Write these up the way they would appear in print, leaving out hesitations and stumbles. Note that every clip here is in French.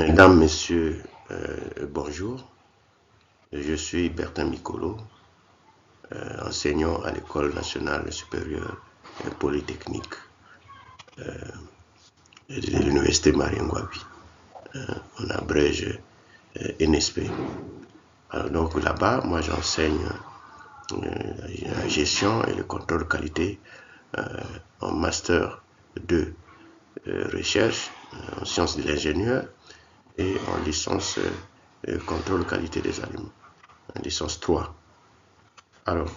Mesdames, Messieurs, bonjour. Je suis Bertin Micolo, enseignant à l'École nationale supérieure polytechnique de l'Université Marie-Ngouabi. On abrège NSP. Alors donc là-bas, moi j'enseigne la gestion et le contrôle de qualité en master 2 recherche en sciences de l'ingénieur et en licence contrôle de qualité des aliments, en licence 3. Alors,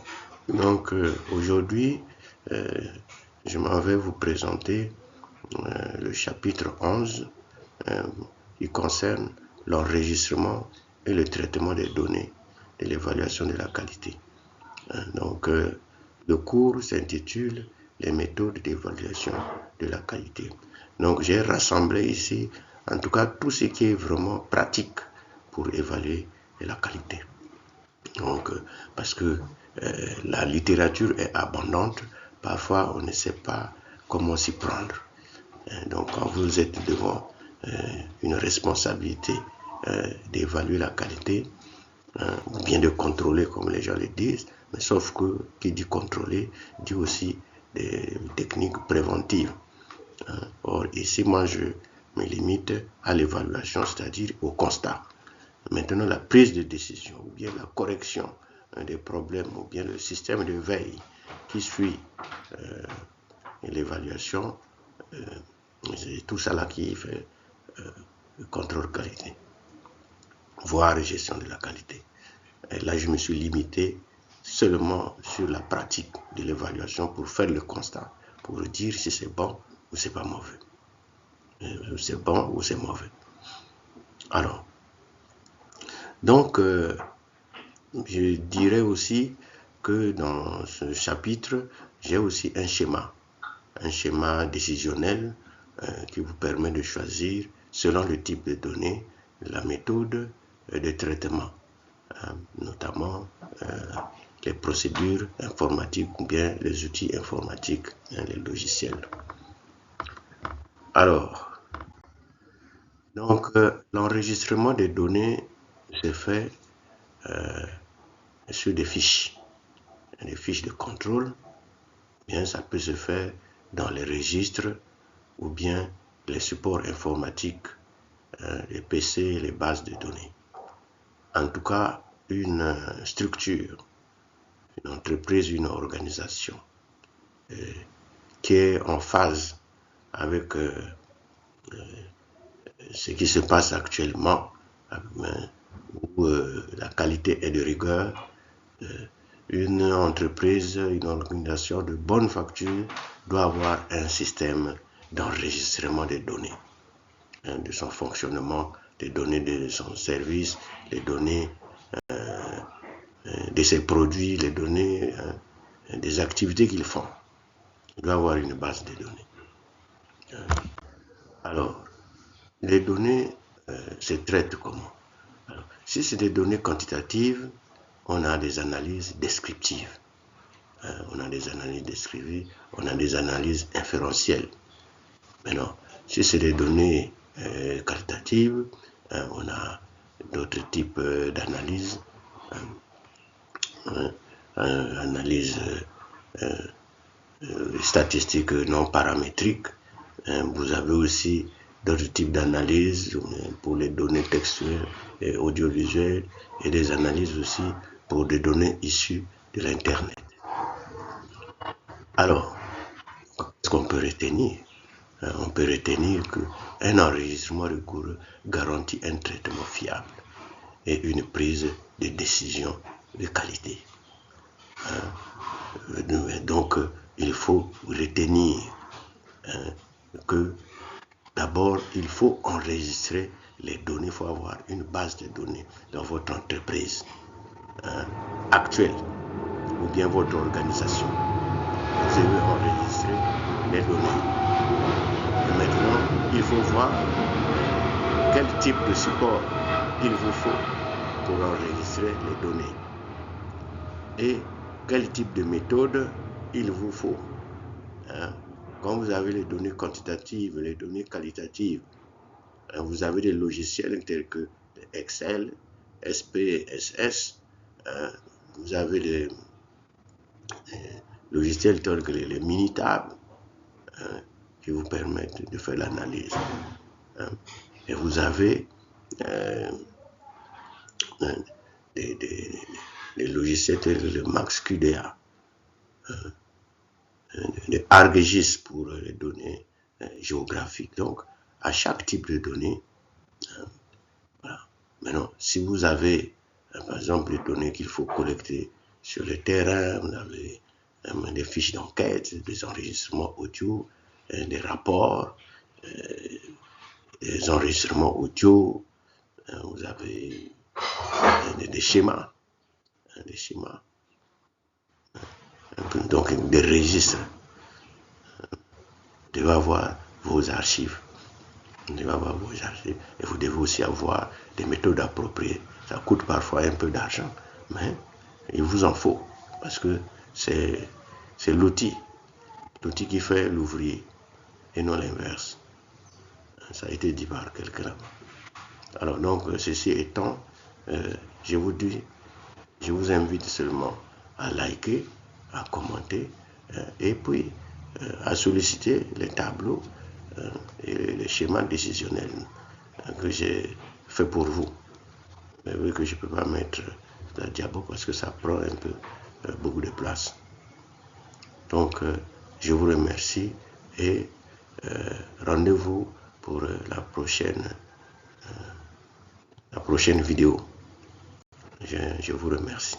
donc aujourd'hui, je m'en vais vous présenter le chapitre 11 qui concerne l'enregistrement et le traitement des données de l'évaluation de la qualité. Donc, le cours s'intitule les méthodes d'évaluation de la qualité. Donc, j'ai rassemblé ici, en tout cas, tout ce qui est vraiment pratique pour évaluer la qualité. Donc, parce que la littérature est abondante, parfois on ne sait pas comment s'y prendre. Donc, quand vous êtes devant une responsabilité d'évaluer la qualité, ou bien de contrôler, comme les gens le disent, mais sauf que qui dit contrôler dit aussi des techniques préventives. Or, ici, moi, je me limite à l'évaluation, c'est-à-dire au constat. Maintenant, la prise de décision, ou bien la correction des problèmes, ou bien le système de veille qui suit l'évaluation, c'est tout ça là qui fait le contrôle qualité, voire gestion de la qualité. Et là, je me suis limité seulement sur la pratique de l'évaluation pour faire le constat, pour dire si c'est bon ou c'est pas mauvais. C'est bon ou c'est mauvais. Alors, donc, je dirais aussi que dans ce chapitre, j'ai aussi un schéma décisionnel qui vous permet de choisir, selon le type de données, la méthode de traitement, notamment les procédures informatiques ou bien les outils informatiques, les logiciels. Alors, donc, l'enregistrement des données se fait sur des fiches de contrôle. Bien, ça peut se faire dans les registres ou bien les supports informatiques, les PC, les bases de données. En tout cas, une structure, une entreprise, une organisation qui est en phase avec ce qui se passe actuellement, où la qualité est de rigueur, une entreprise, une organisation de bonne facture doit avoir un système d'enregistrement des données, de son fonctionnement, des données de son service, les données de ses produits, les données des activités qu'ils font. Il doit avoir une base de données. Alors, les données se traitent comment? Alors, si c'est des données quantitatives, on a des analyses descriptives. On a des analyses descriptives, on a des analyses inférentielles. Maintenant, si c'est des données qualitatives, on a d'autres types d'analyses. Analyse statistiques non paramétriques. Vous avez aussi d'autres types d'analyses pour les données textuelles et audiovisuelles et des analyses aussi pour des données issues de l'Internet. Alors, qu'est-ce qu'on peut retenir? On peut retenir qu'un enregistrement rigoureux garantit un traitement fiable et une prise de décision de qualité. Donc, il faut retenir que d'abord, il faut enregistrer les données, il faut avoir une base de données dans votre entreprise actuelle ou bien votre organisation. Vous devez enregistrer les données. Et maintenant, il faut voir quel type de support il vous faut pour enregistrer les données et quel type de méthode il vous faut. Quand vous avez les données quantitatives, les données qualitatives, Vous avez des logiciels tels que Excel, SPSS, vous avez des logiciels tels que les Minitab qui vous permettent de faire l'analyse. Et vous avez des logiciels tels que le MaxQDA, des ArcGIS pour les données géographiques. Donc, à chaque type de données, voilà. Maintenant, si vous avez, par exemple, les données qu'il faut collecter sur le terrain, vous avez des fiches d'enquête, des enregistrements audio, des rapports, des enregistrements audio, vous avez des schémas, donc des registres. Vous devez avoir vos archives. Et vous devez aussi avoir des méthodes appropriées. Ça coûte parfois un peu d'argent, mais il vous en faut, parce que c'est l'outil qui fait l'ouvrier et non l'inverse. Ça a été dit par quelqu'un. Alors donc, ceci étant, je vous invite seulement à liker, à commenter, et puis à solliciter les tableaux et les schémas décisionnels que j'ai fait pour vous. Mais oui, que je ne peux pas mettre la diabo parce que ça prend un peu beaucoup de place. Donc, je vous remercie et rendez-vous pour la prochaine vidéo. Je vous remercie.